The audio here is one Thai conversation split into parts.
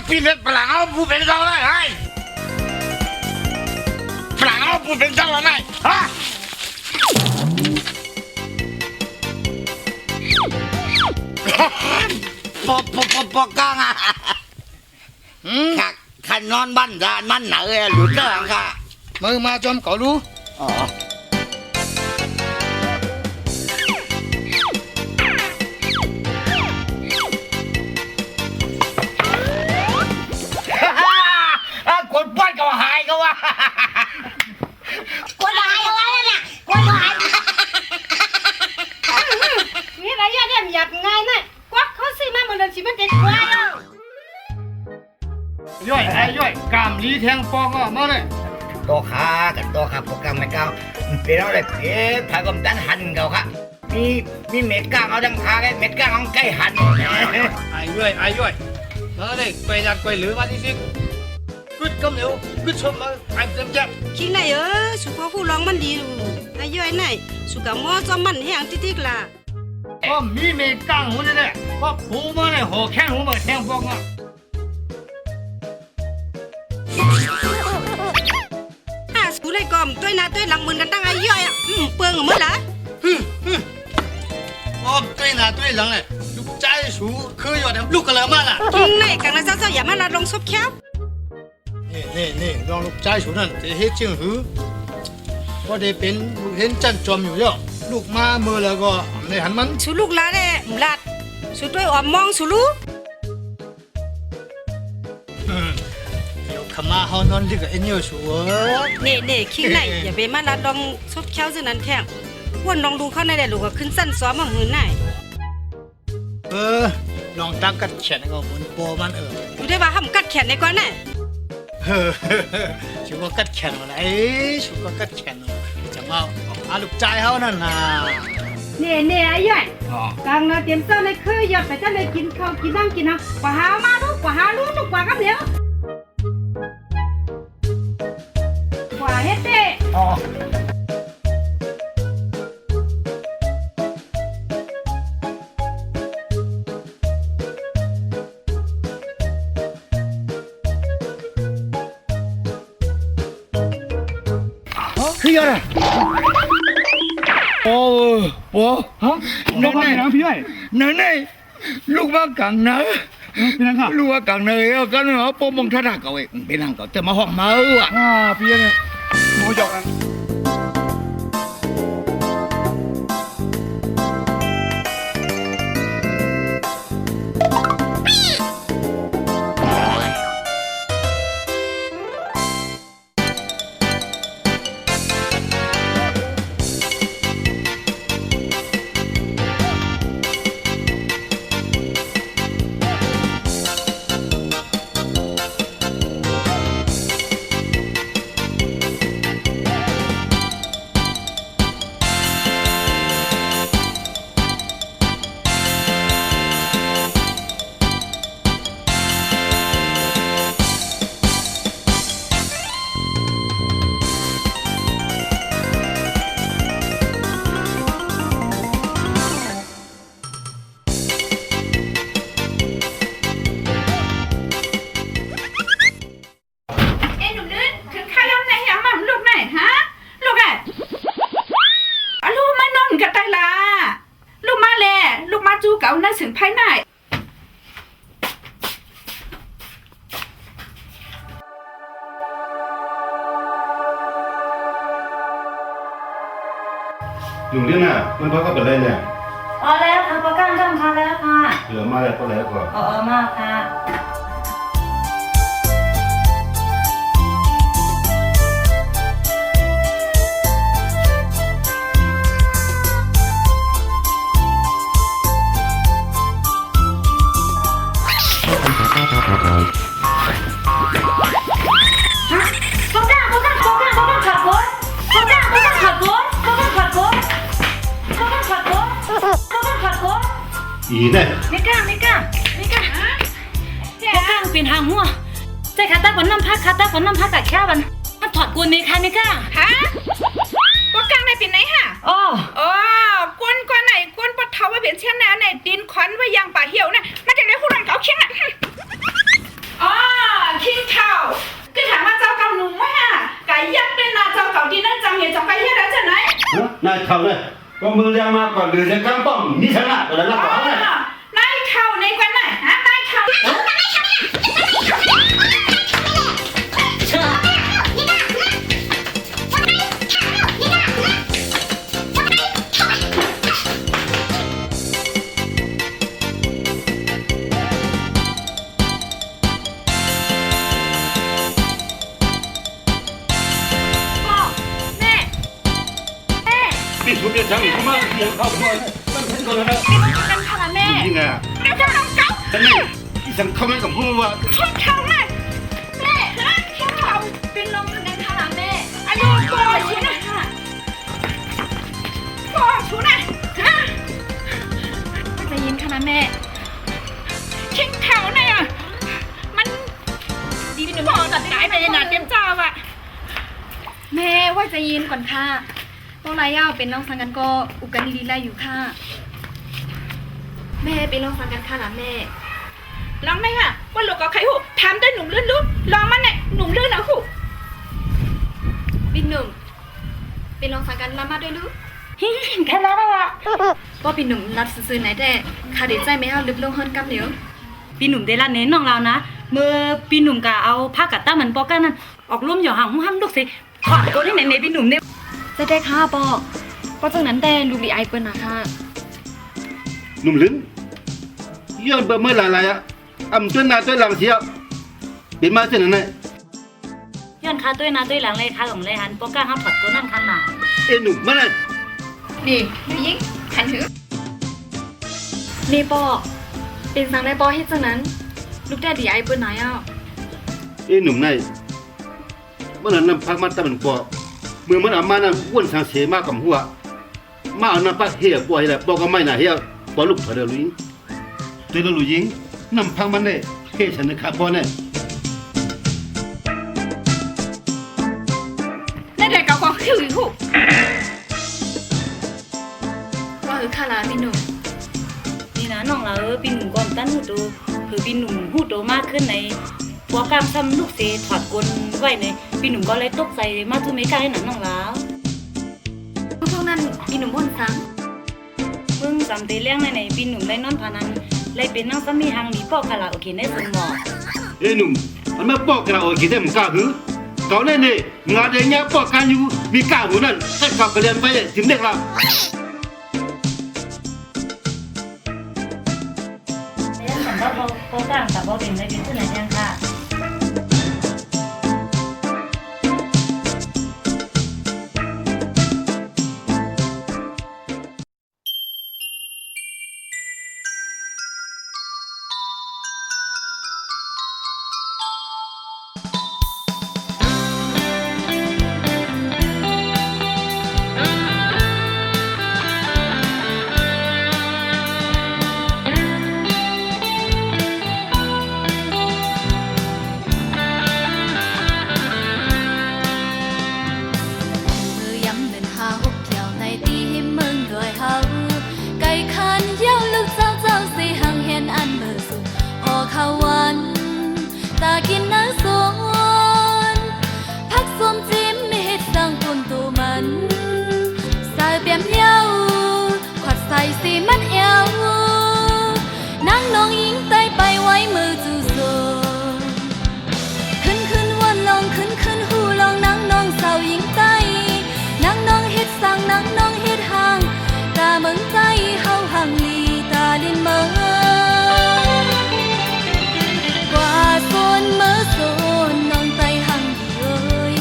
ปีเล็ดฝรั่งเอาผู้เป็นเจ้าได้ไอ้ฝรั่งเอาผู้เป็นเจ้าได้ฮะปอกกังอ่ะขันนอนบ้านจานมันเหนื่อยหลุดเรื่องค่ะมือมาจอมเก่ารู้อ๋อคนป้อนก็หายก็ว่าคนหายอะไรเนี่ยคนหายนี่อะไรเนี่ยหยับง่ายนะกวักเขาซื้อมาเหมือนเดิมสิมันเด็กกว่าเนาะย่อยไอ้ย่อยกามลีแทงปองอ่ะมาเลยตัวขากับตัวขาโปรแกรมไม่ก้าวเป็นอะไรเพี้ยนถ้ากำตันหันเขาค่ะมีเม็ดก้างเอาดังขาไอ้เม็ดก้างเอาใกล้หันไอ้ย่อยมาเลยไปยัดไปหรือมาที่ซิกึดกำเหนียวกึดชมมาไอ้เต็มแจ๊บคิดไหนสุขภาพผู้ร้องมันดีไอ้ย่อยไหนสุขมอจอมมันแห้งติ๊กล่ะก็มีเม็ดก้างหัวเนี่ยก็ผูมาเลยหัวแข้งหัวมาแทงปองอ่ะสูเลยกอมตัวหน้าตัวหลังเหมือนกันตั้งไอ้ย่อยอ่ะเปลืองหมดละอ๋อตัวหน้าตัวหลังเลยลูกใจสูคืออยู่แต่ลูกกระเลาะมาล่ะกินไหนกันนะเจ้าอย่ามาละลงซบแคบนี่ลองลูกใจสูนั่นจะเฮ็ดจริงหรือก็ได้เป็นลูกเห็นจันจอมอยู่เยอะลูกมาเมื่อแล้วก็ในหันมันสูลูกลาเด้ลาดสูตัวอ่อมมองสูลูขมาเฮานอนดิกับเอ็นยูสัวนี่คิดไหนอย่าไปมาละลองซบแคบซะนั้นแท้วนลองดูเข้าในได้ลูกก็ขึ้นสั้นซ้อมมาหืนไหนลองตั้งกัดแขนก็บนโปมันอยู่ได้ว่าห้ามกัดแขนในก่อนน่ะชัวกัดแขนอะไรชัวกัดแขนจะมาอาลูกใจเฮานั่นน่ะนี่ไอ้ย่อยกลางเราเตรียมเส้าในคือยอดไปจะเลยกินข้าวกินน้ำกินน้ำกว่าหามาลูกกว่าหาลูกกว่ากับเดี๋ยวกว่าเฮ็ดเด้คืออะไรโอ้ฮะนั่นนะพี่ใหญ่นั่นลูกว่ากังนะเป็นยังไงลูกว่ากังเลยก็เนาะปมงทัดเขาเองเป็นยังก็จะมาห้องเมาอ่ะพี่เนี่ยโมยอกกันเก่าน่าถึงภายในอยู่เรื่องน่ะมันพักก็เป็นไรเนี่ยแล้วค่ะประกันต้องค่ะแล้วค่ะเหลือมาแล้วก็แล้วก่อนมากค่ะอีเนี่ยไม่กล้าพวกกลางเป็นหางหัวใจขาตาก่อนน้ำพักกับแค่มันถอดกวนเมคาไม่กล้าพวกกลางในเป็นไหนฮะกวนไหนกวนปะเทาไว้เป็นเช่นนั้นไหนดินขวัญไว้ยังป่าเหี่ยวน่ะมาจากไหนหุ่นเก่าเชียงน่ะ เนี่ยจะไปเฮ็ดอะไรจะไหน นายเขาเลยก็มือเรียงมาก่อนหรือจะกำป้องนี่ชนะตัวนั้นละก่อนเลย นายเข่าในกันไหนฮะนายเข่า พ่อแม่แม่ นี่คุณจะทำผมมาเสียงเข้ามาตั้งแต่ก่อนแล้ว กันค่ะแม่ จริงอ่ะ เดี๋ยวจะน้องเก่า แต่นี่ที่สังคมกับพวกว่า ช่วยเข่าเลย แม่ช่วยเขาเป็นลมกันค่ะแม่ อายุก่อนชูนะก่อนชูนะฮะ ใจเย็นค่ะแม่ ชิงเข่าเนี่ยมันดีพี่หนุ่มตัดสายไปในหนาเต็มจ้าว่ะ แม่ว่าใจเย็นก่อนค่ะพวกไรย่าเป็นน้องสังกันก็อุกันดีๆไล่อยู่ค่ะแม่เป็นน้องสังกันค่ะแม่ ลองไหมค่ะว่าลูกกับใครหูถามได้หนุ่มลื่นรู้ลองมันเนี่ยหนุ่มลื่นนะหู บินหนุ่มเป็นน้องสังกันรับมาด้วยลูก แค่นั้นละ ว่าบินหนุ่มรับซื้อๆไหนแต่ขาเด็ดใจไม่เอาลึกลงเฮิรนกับเหนียว ปีหนุ่มได้ละเน้นน้องเรานะเมื่อปีหนุ่มกะเอาผ้ากัดต้ามันปอกันนั่นออกร่วมหย่อห่างห้ามลูกสิขอดตัวที่ไหนในปีหนุ่มเนี่ย จะได้ค่ะปอก็จากนั้นแต่ลูกดีไอเปิ้ลนะค่ะ หนุ่มลิ้นย้อนเบอร์เมื่อไรอ่ะอำตัวนาตัวหลังเสียเป็นมาเส้นไหน ย้อนค้าตัวหนาตัวหลังเลยค้าของเลยหันปอกันห้ามถอดตัวนั่นคันหนา เอ็หนุ่มมาเลย นี่ดูยิงขันถือ นี่ปอเป็นสังได้ปอเฮ็ดจากนั้น ลูกได้ดีไอเปิ้ลไหนอ่ะ เอ็หนุ่มนายเมื่อนั้นนำพักมาตะมันปอเมื่อมันอามานั่งอ้วนสังเสมากับหัวมาเอาน้ำปักเฮียปล่อยแหละบอกก็ไม่น่ะเฮียปอลูกเถอะลุยตัวลุยยิงนำพักมันเนี่ยเฮ้ฉันนะครับปอเนี่ย นั่นแหละกับความคิวหู ว่าคือค่ะลาพี่หนุ่ม นี่นะน้องเราปีหนุ่มก่อนตั้นหูโตเผื่อปีหนุ่มหูโตมากขึ้นในปอกันซ้ำลูกเสถอดกลไว้ในปีหนุ่มก็เลยตกใจมาทุไม่กล้าให้หนังน้องแล้ว พวกนั้นพี่หนุ่มม่นสัง เพิ่งจำเตเลี้ยงในปีหนุ่มได้นอนพานันเลยเป็นนั่งซ้ำมีหางหนีปอกคาราโอเกะในสมอง เอ้หนุ่มมันไม่บอกกันเอาคิดได้มึงกล้าหือก่อนแน่เนี่ยงานเดียร์บอกกันอยู่มีกล้าหูนั่นให้ขับไปเรียนไปถึงเด็กละ แล้วฉันก็โปก้างแต่ว่าเป็นได้เป็นที่ไหนยังค่ะ mưa dẫm lên hà hút theo này tim mừng người hậu cây khăn gieo lúc sao sao gì hàng hiền ăn mơ sụp họ khaoวันtaกินน้ำส้มพักส้มจิ้มไม่เห็ดสังปนตัวมันสายเปี่ยมเย้าขวัดใส่สีมันเอวนั่งน้องยิงใต้ไปไว้มือจู่โจมขึ้นวันลองขึ้นหูลองนั่งน้องเศร้ายิงใต้นั่งน้องเฮ็ดสั่งนั่งน้องเฮ็ดห่างตาเมืองใจเฮาห่างลีตาลินเมืองกว่าโซนเมื่อโซนน้องใจห่างดีเอ้ย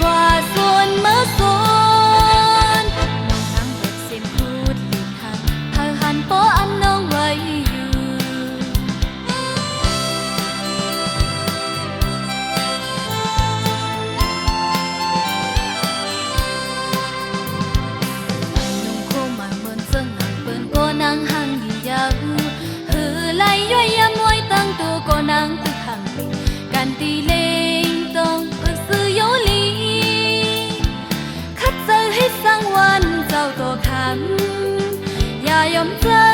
กว่าโซนเมื่อโซนน้องนั่งเบิดเสียงพูดหลีกทางเธอหันโปะอันน้องไว้อยู่ nung khô mà mơn sơn nàng bơn cô nàng hàng gì ya hư lại yoi ya muoi tăng tu cô nàng tự hàng can ti lên tông bơn sư yếu lý khát giờ hết sangวันเจ้าตัวคำอย่ายอมเจอ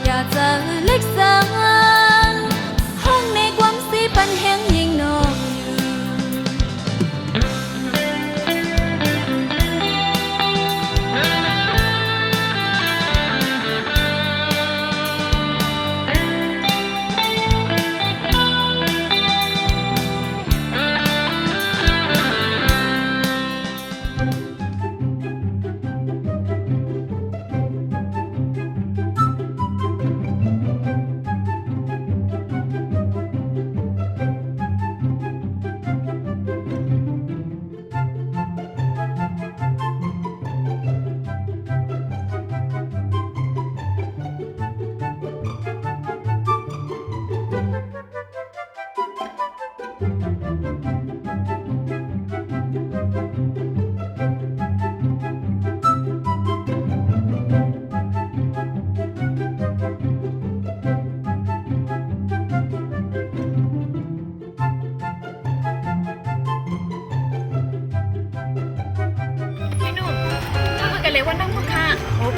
อย่าเจอเล็กสังห้องในความสีปันแห้งยิ่งนอกอยู่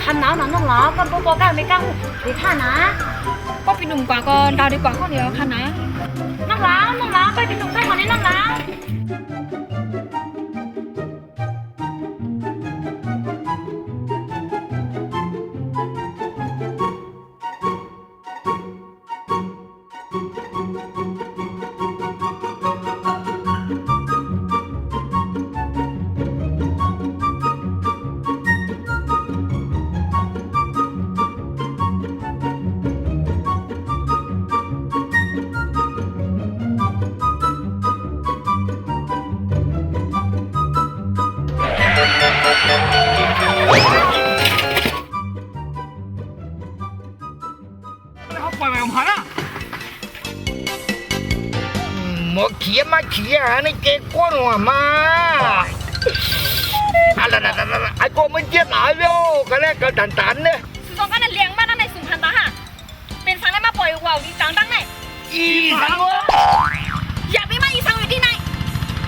คันหนาวนะน้องหลาก็ปอก้าไม่กล้าเดี๋ยวข้านะ ก็ปีหนุ่มกว่าก่อนดาวดีกว่าข้อเดียวค่ะนะ น้องหลาไปเป็นหนุ่มใกล้ก่อนนี่น้องหลา เขาปล่อยไปของพันอ่ะหมอเขียมาเขียในเก๊กก้นหัวมาอะไรไอ้กูมันเจี๊ยบหายแล้วก็แล้วก็ตันเนี่ย สองกันนั่นเลี้ยงบ้านนั่นในสุพรรณตาค่ะเป็นสังได้มาปล่อยว่าวดีจังตั้งไหน อีสังวะ อย่าไปมาอีสังอยู่ที่ไหน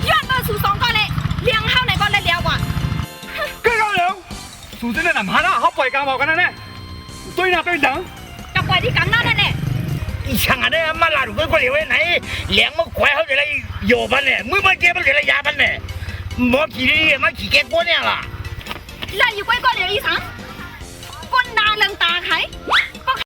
ยอดเบอร์สู่สองก่อนเลยเลี้ยงเข้าไหนก่อนเลยเดียวกว่า 跟上了，组织的男孩呢，好摆干毛干的呢，对呢对等， กับปล่อยที่กำหน้านั่นแหละ อีช่างอะไรมาลาดูกันก็เลยไว้ไหนเลี้ยงมาควายเขาจะได้โยบันเนี่ยมือมาเก็บมันจะได้ยาบันเนี่ยหมอขี่นี่มาขี่แกก้นเนี่ยล่ะ ไล่อยู่ใกล้ก่อนเลยอีสังก้นดาเลิงตาไข